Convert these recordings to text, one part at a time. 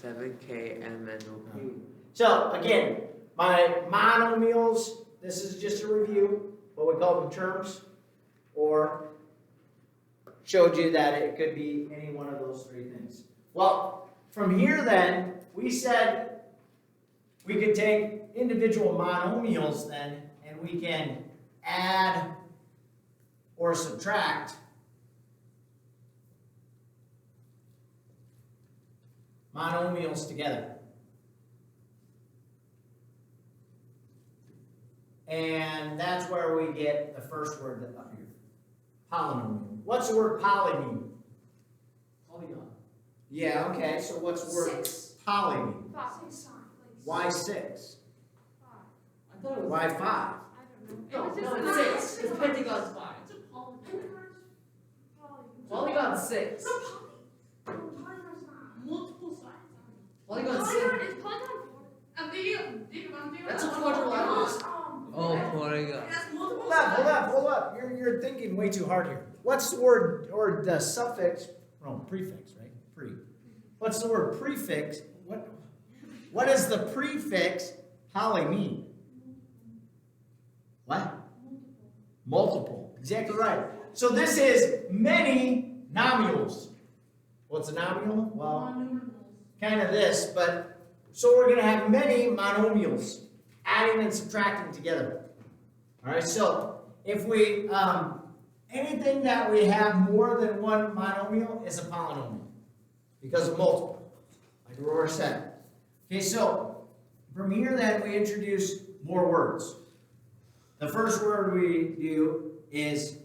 7K MNOP. So again, my monomials, this is just a review, what we call them terms, or showed you that it could be any one of those three things. Well, from here then, we said we could take individual monomials then, and we can add or subtract monomials together. And that's where we get the first word up here. Polynomial. What's the word poly mean? Polygon. Yeah, okay, so what's the word poly mean? Why 6? I thought it was. Why 5? No, it's 6. Because Pentagon's 5. Polygon's 6. Multiple sides. Polygon's 6. Is polygon 4? That's a quadrilateral. Oh, polygon. Hold up. You're thinking way too hard here. What's the word, or the suffix, no, prefix, right? Pre. What's the word prefix? What does the prefix poly mean? What? Multiple. Exactly right. So this is many nomials. What's a nomial? Well, kind of this, but so we're going to have many monomials, adding and subtracting together. All right, so if we, anything that we have more than one monomial is a polynomial because of multiple, like Aurora said. Okay, so from here then we introduce more words. The first word we do is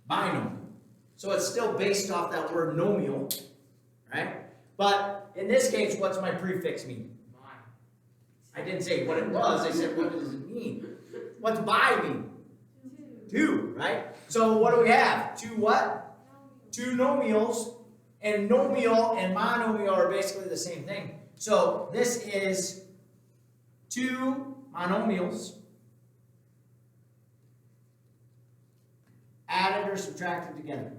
binomial. So it's still based off that word nomial, right? But in this case, what's my prefix mean? I didn't say what it was, I said what does it mean? What's bi mean? 2, right? So what do we have? 2 what? 2 nomials, and nomial and monomial are basically the same thing. So this is 2 monomials added or subtracted together.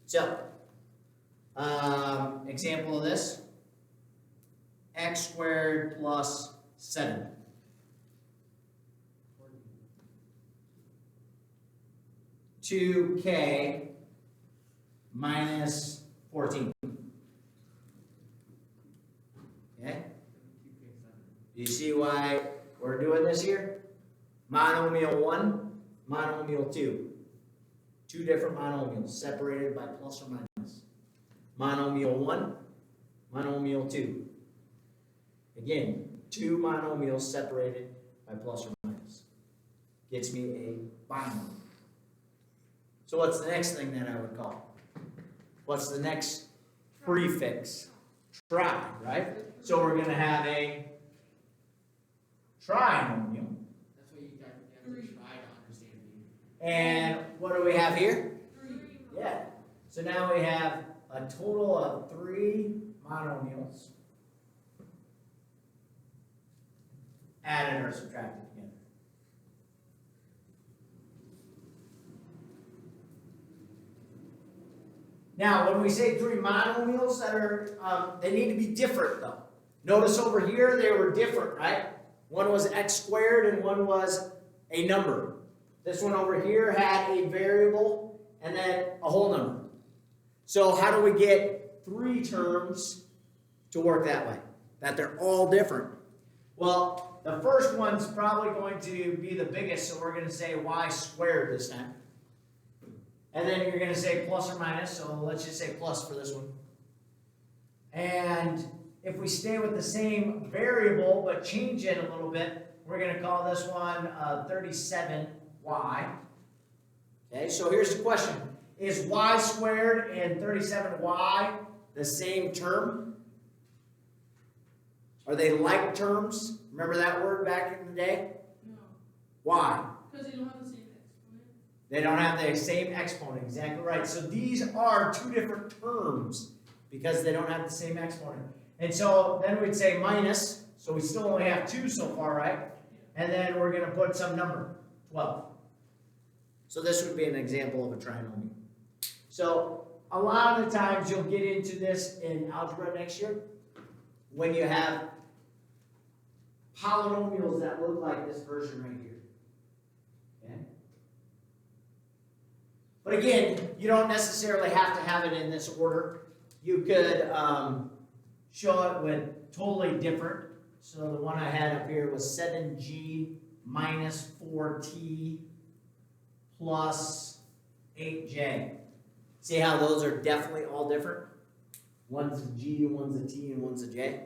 So, example of this, x squared plus 7. Two k minus 14. Okay? Do you see why we're doing this here? Monomial 1, monomial 2. 2 different monomials separated by plus or minus. Monomial 1, monomial 2. Again, 2 monomials separated by plus or minus. Gets me a binomial. So what's the next thing that I would call? What's the next prefix? Tri, right? So we're going to have a trinomial. That's what you got to try to understand. And what do we have here? 3. Yeah. So now we have a total of 3 monomials added or subtracted together. Now, when we say 3 monomials that are, they need to be different though. Notice over here they were different, right? One was x squared and one was a number. This one over here had a variable and then a whole number. So how do we get 3 terms to work that way? That they're all different? Well, the first one's probably going to be the biggest, so we're going to say y squared this time. And then you're going to say plus or minus, so let's just say plus for this one. And if we stay with the same variable but change it a little bit, we're going to call this one 37y. Okay, so here's the question. Is y squared and 37y the same term? Are they like terms? Remember that word back in the day? No. Why? Because they don't have the same exponent. They don't have the same exponent, exactly right. So these are 2 different terms because they don't have the same exponent. And so then we'd say minus, so we still only have 2 so far, right? And then we're going to put some number, 12. So this would be an example of a trinomial. So a lot of the times you'll get into this in algebra next year when you have polynomials that look like this version right here. Okay? But again, you don't necessarily have to have it in this order. You could show it with totally different. So the one I had up here was 7g minus 4t plus 8j. See how those are definitely all different? One's a g, one's a t, and one's a j.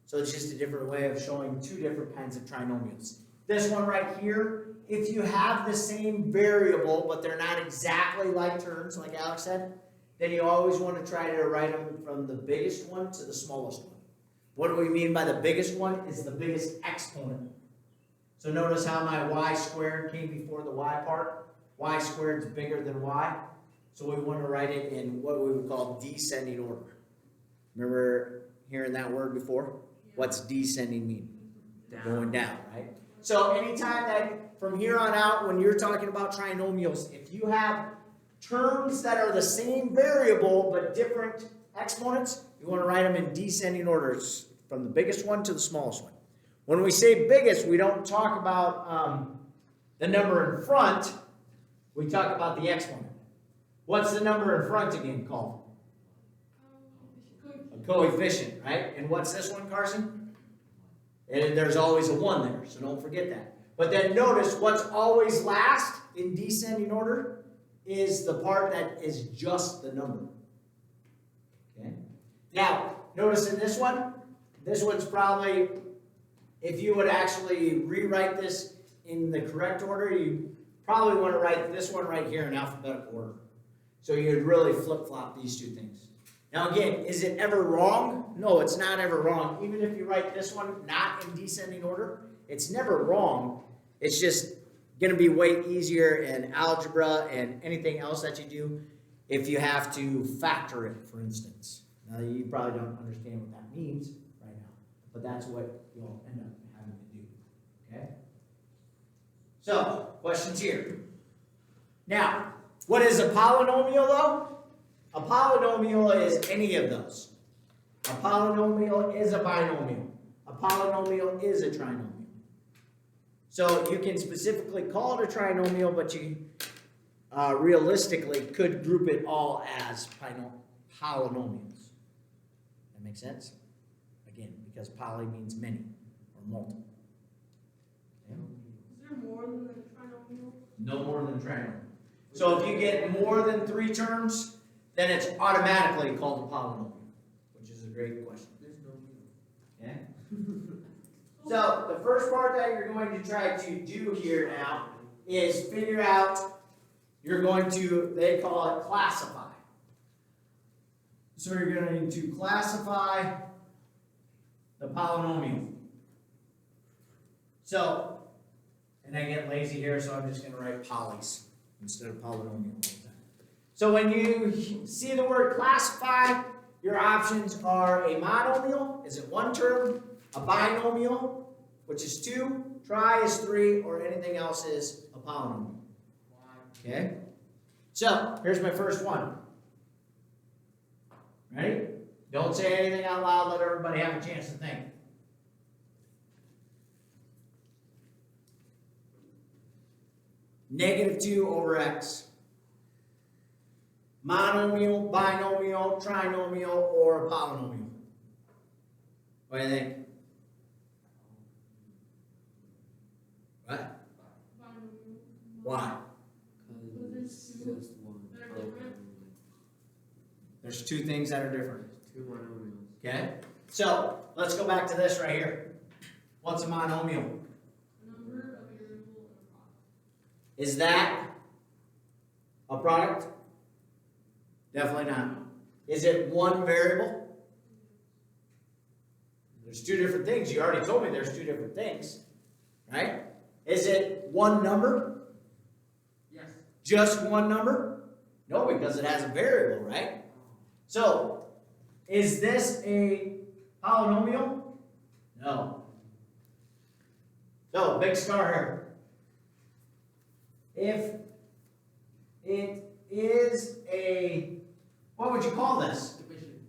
So it's just a different way of showing two different kinds of trinomials. This one right here, if you have the same variable, but they're not exactly like terms, like Alex said, then you always want to try to write them from the biggest one to the smallest one. What do we mean by the biggest one? Is the biggest exponent. So notice how my y squared came before the y part. Y squared is bigger than y. So we want to write it in what we would call descending order. Remember hearing that word before? What's descending mean? Down. Going down, right? So anytime that from here on out, when you're talking about trinomials, if you have terms that are the same variable but different exponents, you want to write them in descending orders from the biggest one to the smallest one. When we say biggest, we don't talk about the number in front. We talk about the exponent. What's the number in front again called? A coefficient, right? And what's this one, Carson? And there's always a 1 there, so don't forget that. But then notice what's always last in descending order is the part that is just the number. Okay? Now, notice in this one's probably, if you would actually rewrite this in the correct order, you probably want to write this one right here in alphabetical order. So you'd really flip-flop these two things. Now again, is it ever wrong? No, it's not ever wrong. Even if you write this one not in descending order, it's never wrong. It's just going to be way easier in algebra and anything else that you do if you have to factor it, for instance. Now, you probably don't understand what that means right now, but that's what you'll end up having to do, okay? So, questions here. Now, what is a polynomial, though? A polynomial is any of those. A polynomial is a binomial. A polynomial is a trinomial. So you can specifically call it a trinomial, but you realistically could group it all as polynomials. That makes sense? Again, because poly means many or multiple. Okay? Is there more than a trinomial? No more than trinomial. So if you get more than 3 terms, then it's automatically called a polynomial, which is a great question. There's no Okay? So the first part that you're going to try to do here now is figure out, you're going to, they call it classify. So you're going to classify the polynomial. So, and I get lazy here, so I'm just going to write polys instead of polynomial all the time. So when you see the word classify, your options are a monomial, is it 1 term? A binomial, which is 2, tri is 3, or anything else is a polynomial. Okay? So, here's my first one. Ready? Don't say anything out loud, let everybody have a chance to think. -2 over x. Monomial, binomial, trinomial, or a polynomial. What do you think? What? Binomial. Why? Because it's just one. They're different. There's 2 things that are different. Two monomials. Okay? So, let's go back to this right here. What's a monomial? A number, a variable, and a product. Is that a product? Definitely not. Is it 1 variable? There's 2 different things. You already told me there's 2 different things. Right? Is it 1 number? Yes. Just 1 number? No, because it has a variable, right? So, is this a polynomial? No. So, big star here. if it is a, what would you call this? Division.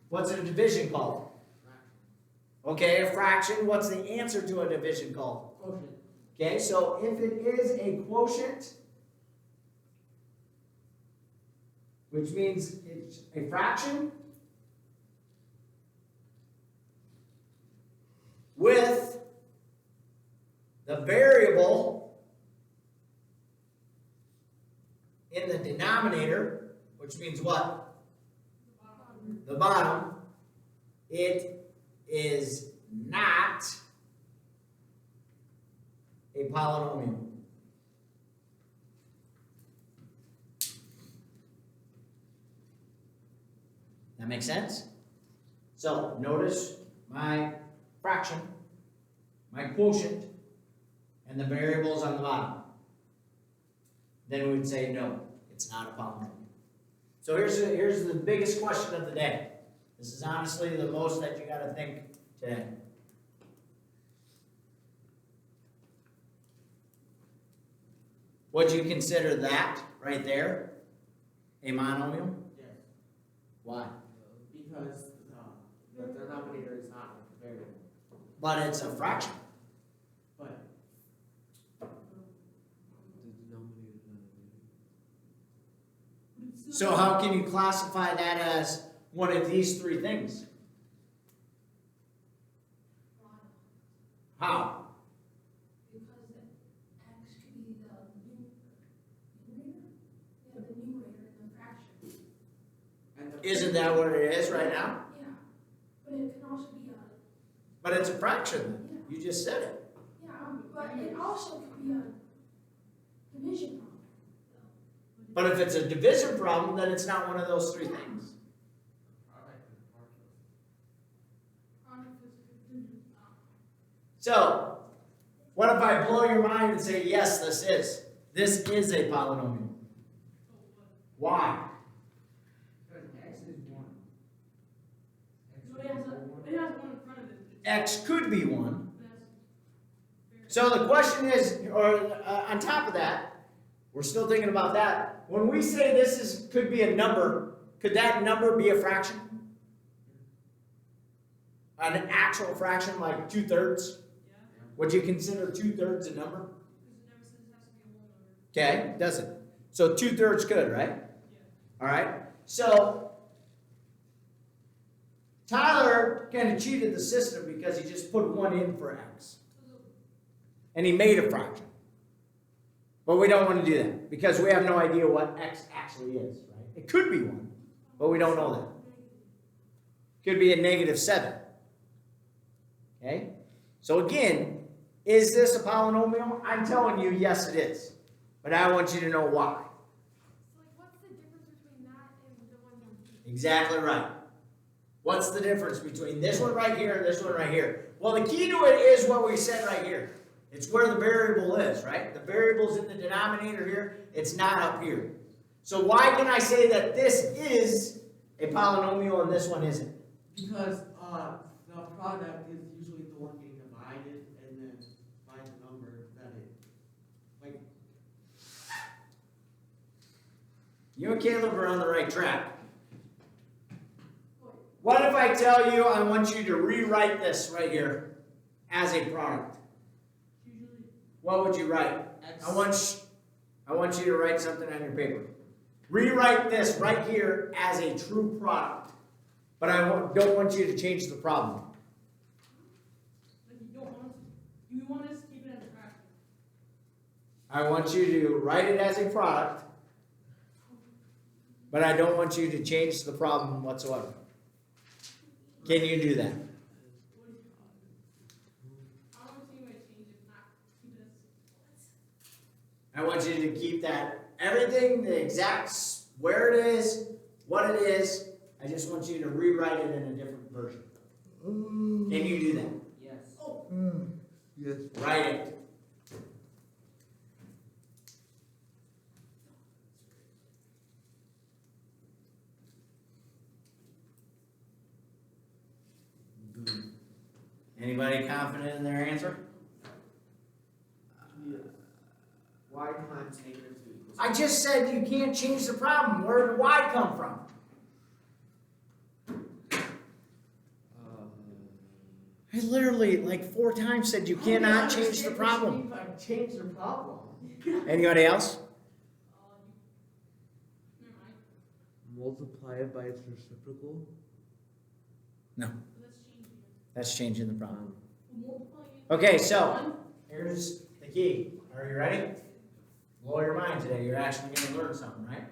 What's a division called? Fraction. Okay, a fraction, what's the answer to a division called? Quotient. Okay, so if it is a quotient, which means it's a fraction, with the variable in the denominator, which means what? The bottom, it is not a polynomial. That makes sense? So notice my fraction, my quotient, and the variables on the bottom. Then we would say no, it's not a polynomial. So here's the biggest question of the day. This is honestly the most that you got to think today. Would you consider that right there a monomial? Yes. Why? Because the denominator is not a variable. But it's a fraction. But The denominator is not So how can you classify that as one of these three things? How? Because the x could be the numerator, yeah, the numerator and the fraction. and the Isn't that what it is right now? Yeah, but it can also be a, But it's a fraction. You just said it. yeah, but it also could be a division problem. But if it's a division problem, then it's not one of those three things. product and partial. Product is contingent. So, what if I blow your mind and say, yes, this is a polynomial? Why? Because x is 1. So it has one in front of it. X could be 1. That's So the question is, or on top of that, we're still thinking about that. When we say could be a number, could that number be a fraction? An actual fraction, like 2/3? yeah, Would you consider 2/3 a number? because it never says it has to be a whole number. Okay, doesn't. So 2/3 could, right? Yeah. All right. So Tyler kind of cheated the system because he just put 1 in for x. And he made a fraction. But we don't want to do that because we have no idea what x actually is, right? It could be 1, but we don't know that. Could be a -7. Okay? So again, is this a polynomial? I'm telling you, yes it is. But I want you to know why. So like, what's the difference between that and the one you Exactly right. What's the difference between this one right here and this one right here? Well, the key to it is what we said right here. It's where the variable is, right? The variable's in the denominator here. It's not up here. So why can I say that this is a polynomial and this one isn't? Because the product is usually the one getting divided, and then by the number that it, like, You and Caleb are on the right track. What if I tell you I want you to rewrite this right here as a product? Usually, What would you write? x. I want you to write something on your paper. Rewrite this right here as a true product. But I don't want you to change the problem. like you want us to keep it as a fraction. I want you to write it as a product, but I don't want you to change the problem whatsoever. Can you do that? I don't see why change it, not keep it as. I want you to keep that, everything, the exact, where it is, what it is. I just want you to rewrite it in a different version. Can you do that? Yes. Yes. Write it. Anybody confident in their answer? Yes. Why times negative 2 equals. I just said you can't change the problem. Where did y come from? I literally, like 4 times said you cannot change the problem. Change the problem. Anybody else? Never mind. Multiply it by its reciprocal. No, Let's change it. that's changing the problem. Multiply it. Okay, so One. here's the key. Are you ready? Blow your mind today. You're actually going to learn something, right?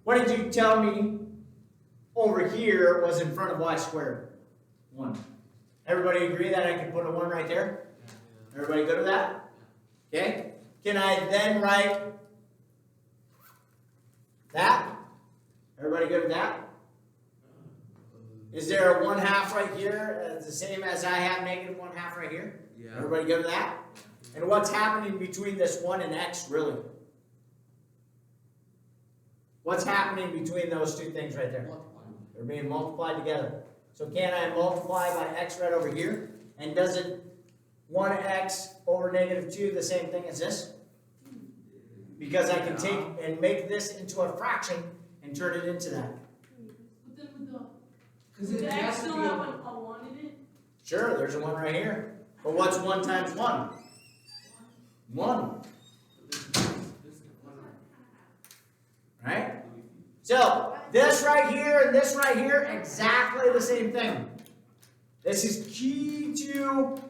What did you tell me over here was in front of y squared? 1. Everybody agree that I can put a 1 right there? Everybody good with that? Okay. Can I then write that? Everybody good with that? Is there a 1/2 right here? The same as I have negative 1/2 right here? Yeah. Everybody good with that? And what's happening between this 1 and x, really? What's happening between those two things right there? They're being multiplied together. So can I multiply by x right over here? And does it 1x over negative 2 the same thing as this? Because I can take and make this into a fraction and turn it into that. But then with the, Because would it the has X to still be have a, a 1 in it? Sure, there's a 1 right here. But what's 1 times 1? 1. Right? So, this right here and this right here, exactly the same thing. This is key to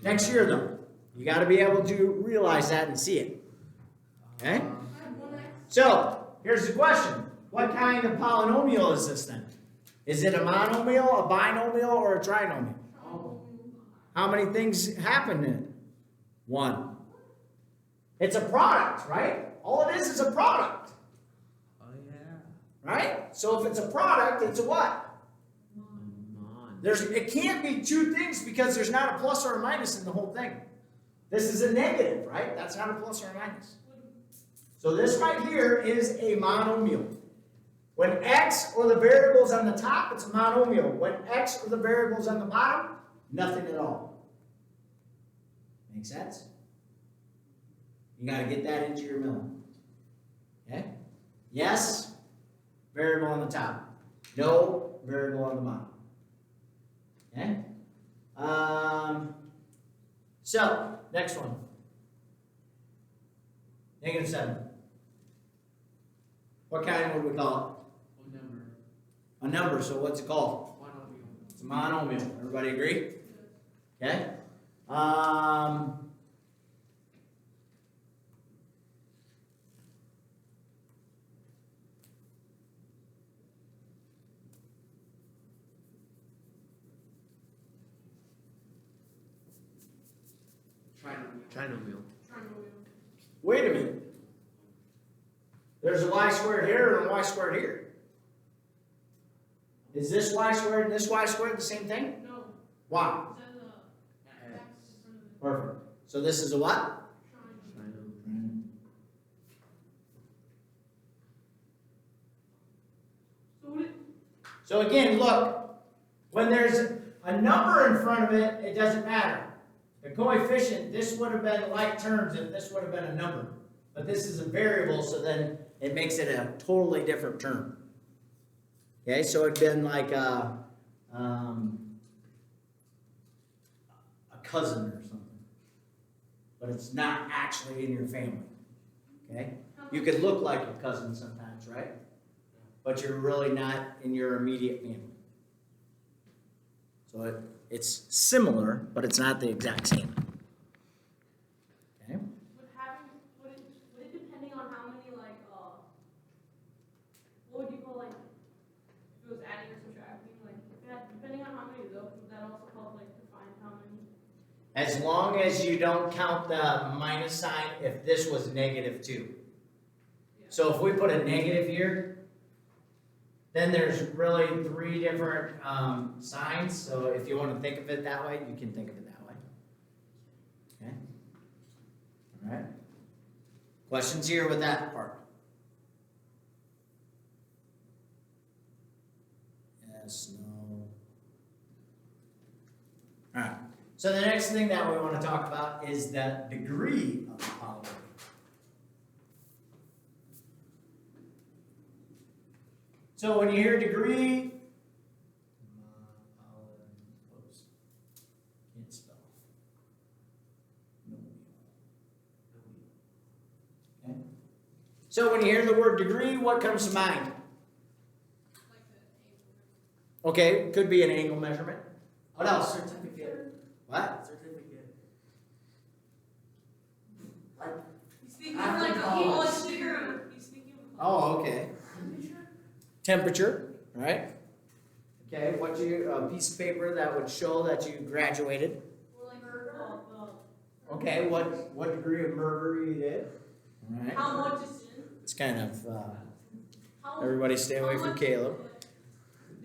next year, though. You got to be able to realize that and see it. Okay? I have 1x. So, here's the question. What kind of polynomial is this then? Is it a monomial, a binomial, or a trinomial? How many things happen in it? 1. It's a product, right? All it is a product, Oh yeah. right? So if it's a product, it's a what? Mon. It can't be 2 things because there's not a plus or a minus in the whole thing. This is a negative, right? That's not a plus or a minus. So this right here is a monomial. When x or the variable's on the top, it's a monomial. When x or the variable's on the bottom, nothing at all. Make sense? You got to get that into your middle. Okay? Yes, variable on the top. No, variable on the bottom. Okay? So, next one. -7. What kind would we call number. it? A number, so what's it called? Monomial. It's a monomial. Everybody agree? Okay? Trinomial. Wait a minute. There's a y squared here and a y squared here. Is this y squared and this y squared the same thing? No, Why? it says X in front of it. Perfect. So this is a what? Triangle. Trinomial. So what it, So again, look, when there's a number in front of it, it doesn't matter. The coefficient, this would have been like terms if this would have been a number. But this is a variable, so then it makes it a totally different term. Okay, so it'd been like a cousin or something. But it's not actually in your family. Okay? You could look like a cousin sometimes, right? But you're really not in your immediate family. So it's similar, but it's not the exact same. Okay? would it depending on how many like what would you call like if it was adding or subtracting depending on how many of those would that also help like define how many? As long as you don't count the minus sign if this was -2. Yeah. So if we put a negative here, then there's really 3 different signs. So if you want to think of it that way, you can think of it that way. Okay? All right. Questions here with that part? Yes, no. All right. So the next thing that we want to talk about is the degree of the polynomial. So when you hear degree, whoops, can't spell. Okay. So when you hear the word degree, what comes to mind? Okay, could be an angle measurement. What else? Certificate. What? Certificate. He's speaking of After like a college. whole sugar. He's speaking of Oh, okay. Temperature, right? Okay, what you, a piece of paper that would show that you graduated. or like Okay, what degree of murder you did. All right. how much is in? It's kind of, How everybody stay away how from much Caleb.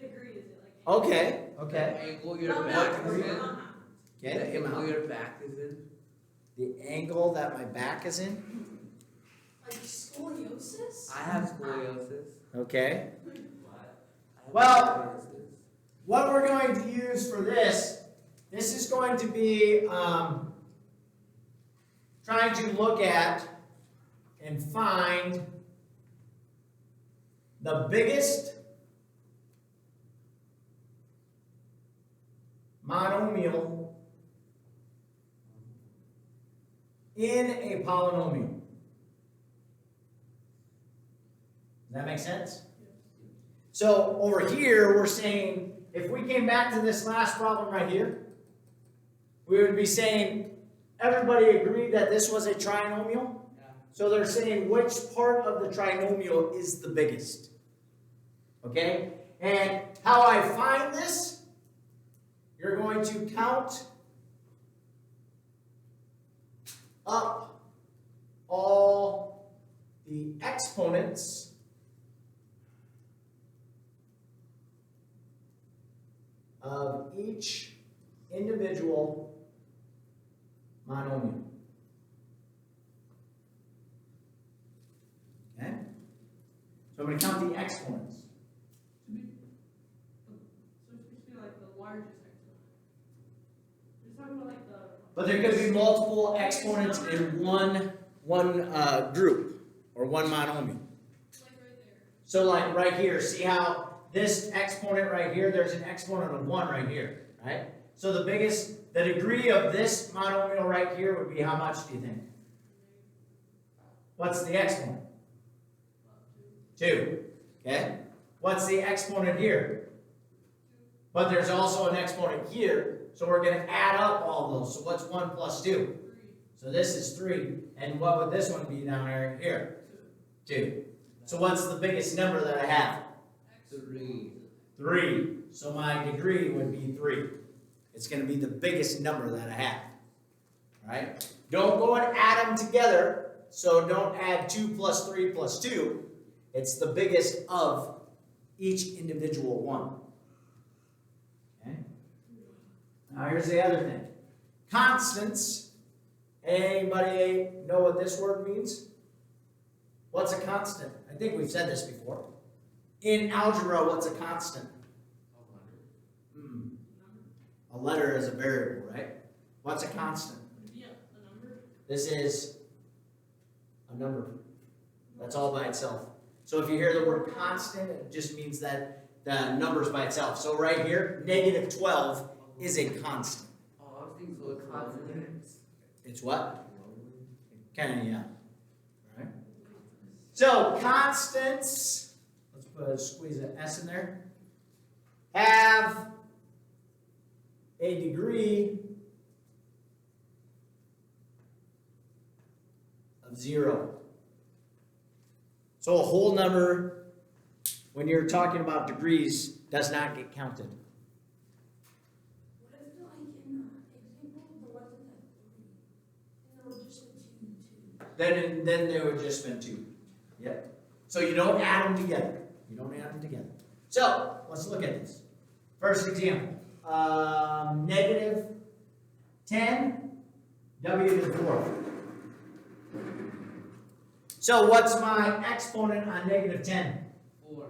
degree is it like? Okay, The okay. angle your Not back that, is in. not The Okay, come angle out. your back is in. The angle that my back is in. Like scoliosis? I have scoliosis. Okay. I have Well- scoliosis. What we're going to use for this is going to be trying to look at and find the biggest monomial in a polynomial. Does that make sense? So over here, we're saying, if we came back to this last problem right here, we would be saying, everybody agreed that this was a trinomial? So they're saying which part of the trinomial is the biggest. Okay? And how I find this, you're going to count up all the exponents of each individual monomial. Okay? So I'm going to count the exponents. So it's supposed to be like the largest exponent. We're talking about like the. But there could be multiple exponents in one group or one monomial. Like right there. So like right here, see how this exponent right here, there's an exponent of 1 right here, right? So the degree of this monomial right here would be how much, do you think? What's the exponent? 2. Okay? What's the exponent here? But there's also an exponent here, so we're going to add up all those. So what's 1 plus 2? So this is 3. And what would this one be down here? 2. So what's the biggest number that I have? 3. 3. So my degree would be 3. It's going to be the biggest number that I have. Right? Don't go and add them together. So don't add 2 plus 3 plus 2. It's the biggest of each individual one. Okay? Now here's the other thing. Constants. Anybody know what this word means? What's a constant? I think we've said this before. In algebra, what's a constant? A letter is a variable, right? What's a constant? Yeah, a number. This is a number. That's all by itself. So if you hear the word constant, it just means that the number's by itself. So right here, negative 12 is a constant. Oh, I was thinking so it's constant. It's what? Kind of, yeah. All right. So constants, let's squeeze an S in there, have a degree of 0. So a whole number, when you're talking about degrees, does not get counted. What if like in example, there wasn't that 3? And there were just a 2, 2. Then there would just been 2. Yep. So you don't add them together. You don't add them together. So let's look at this. First example. Negative 10 w to the 4th. So what's my exponent on negative 10? 4.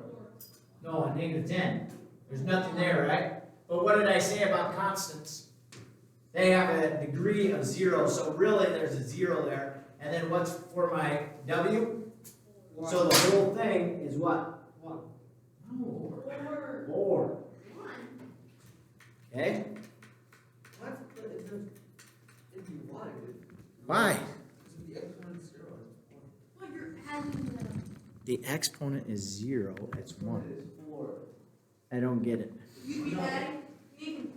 No, on negative 10. There's nothing there, right? But what did I say about constants? they have a degree of 0, so really there's a 0 there. And then what's for my w? So the whole thing is what? One. No, Or 4. one. Okay? What? But it'd be one. Why? Because the exponent 0 is 1. Well, you're adding The exponent is 0, it's 1. It is 4. I don't get it. You'd be adding, in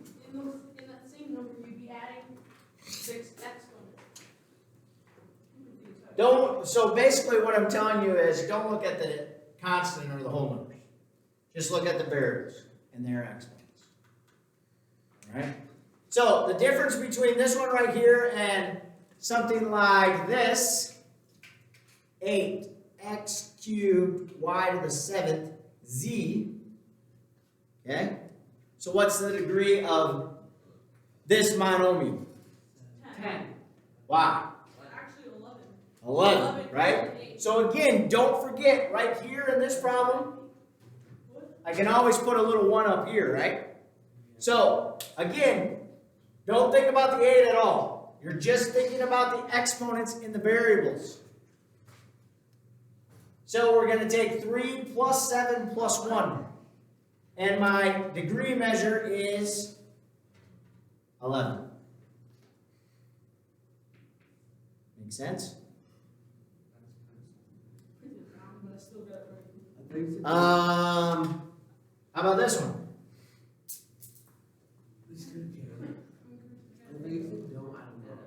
that same number, you'd be adding 6 exponents. So basically what I'm telling you is don't look at the constant or the whole numbers. Just look at the variables and their exponents. Alright? So the difference between this one right here and something like this, 8x cubed y to the 7th z. Okay? So what's the degree of this monomial? 10. Why? Actually, 11. 11, right? So again, don't forget, right here in this problem, I can always put a little 1 up here, right? So, again, don't think about the 8 at all. You're just thinking about the exponents in the variables. So we're going to take 3 plus 7 plus 1. And my degree measure is 11. Make sense? But I still got it right. I think so. How about this one? It's gonna be I think you said don't add them up.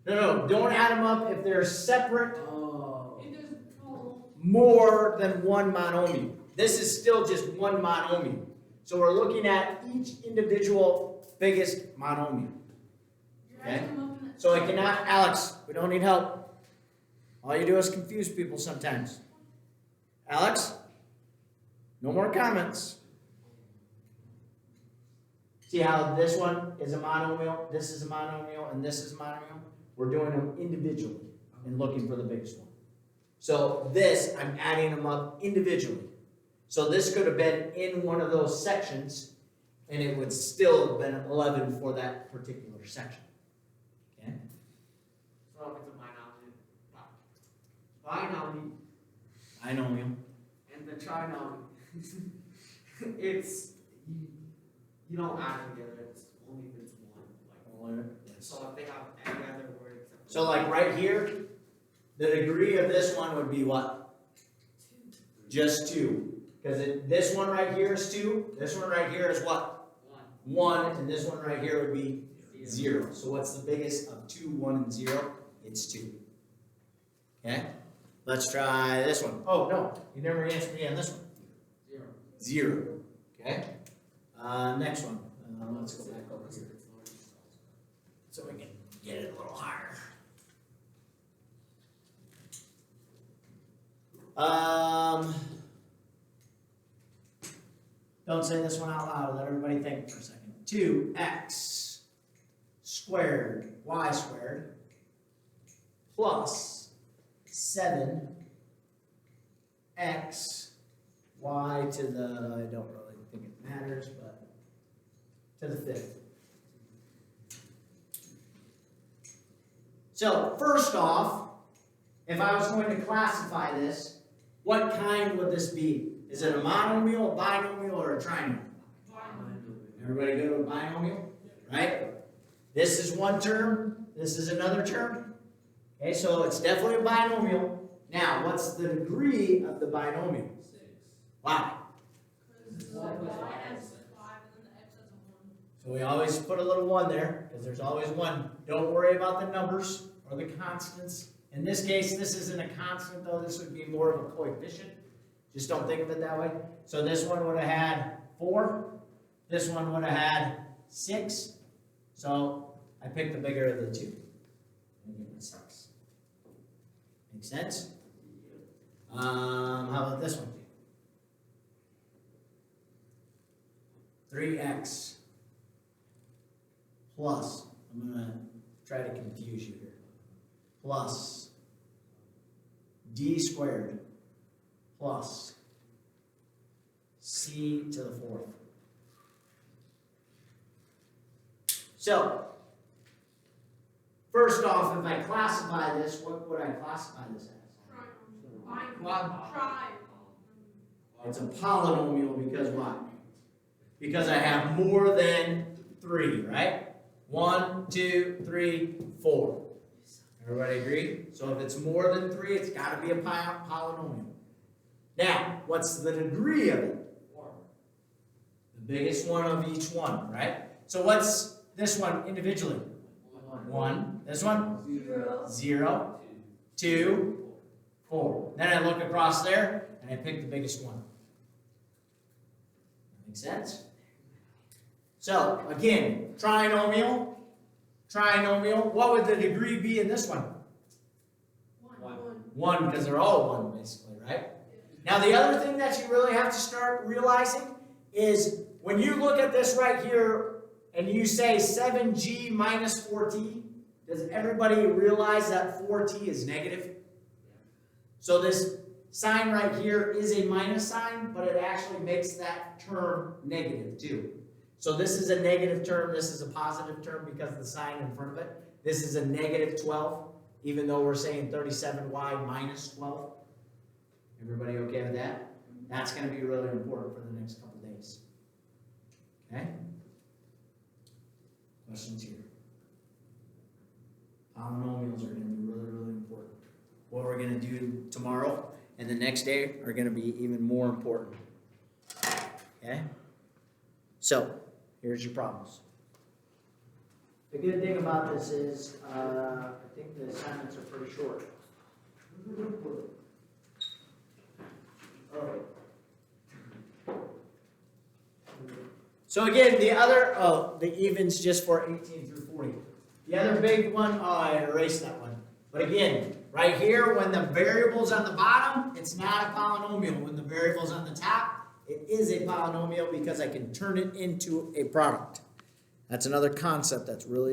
No, don't add them up if they're separate Oh. If there's, oh, more than one monomial. This is still just one monomial. So we're looking at each individual biggest monomial. you're Okay. adding them up in that. So I cannot, Alex, we don't need help. All you do is confuse people sometimes. Alex? No more comments. See how this one is a monomial, this is a monomial, and this is a monomial? We're doing them individually and looking for the biggest one. So this, I'm adding them up individually. So this could have been in one of those sections, and it would still have been 11 for that particular section. Okay? So it's a binomial. Binomial. And the trinomial. It's, you don't add them together, it's only if it's one. Like, so if they have any other word except. So like right here, the degree of this one would be what? Just 2. Because this one right here is 2, this one right here is what? One. 1, and this one right here would be 0. So what's the biggest of 2, 1, and 0? It's 2. Okay? Let's try this one. Oh, no, you never answered me on this one. 0. Okay? Next one. Let's go back over here. So we can get it a little higher. Don't say this one out loud. Let everybody think for a second. 2x squared y squared plus 7x y to the, I don't really think it matters, but to the 5th. So first off, if I was going to classify this, what kind would this be? Is it a monomial, a binomial, or a trinomial? Everybody go to a binomial, right? This is one term, this is another term. Okay, so it's definitely a binomial. Now, what's the degree of the binomial? 6. Why? Because the y has 5 and then the x has a 1. So we always put a little 1 there, because there's always 1. Don't worry about the numbers or the constants. In this case, this isn't a constant, though. This would be more of a coefficient. Just don't think of it that way. So this one would have had 4. This one would have had 6. So I picked the bigger of the 2. And give it 6. Make sense? How about this one? 3x plus, I'm going to try to confuse you here, plus d squared plus c to the 4th. So, first off, if I classify this, what would I classify this as? It's a polynomial because what? Because I have more than 3, right? 1, 2, 3, 4. Everybody agree? So if it's more than 3, it's got to be a polynomial. Now, what's the degree of it? The biggest one of each one, right? So what's this one individually? 1. This one? 0. 2. 4. Then I look across there and I pick the biggest one. Make sense? So, again, trinomial. What would the degree be in this one? 1, because they're all 1, basically, right? Now, the other thing that you really have to start realizing is when you look at this right here and you say 7g minus 4t, does everybody realize that 4t is negative? So this sign right here is a minus sign, but it actually makes that term negative too. So this is a negative term, this is a positive term because of the sign in front of it. This is a negative 12, even though we're saying 37y minus 12. Everybody okay with that? That's going to be really important for the next couple days. Okay? Questions here? Polynomials are going to be really, really important. What we're going to do tomorrow and the next day are going to be even more important. Okay? So, here's your problems. The good thing about this is, I think the assignments are pretty short. So again, the evens just for 18 through 40. The other big one, I erased that one. But again, right here, when the variable's on the bottom, it's not a polynomial. When the variable's on the top, it is a polynomial because I can turn it into a product. That's another concept that's really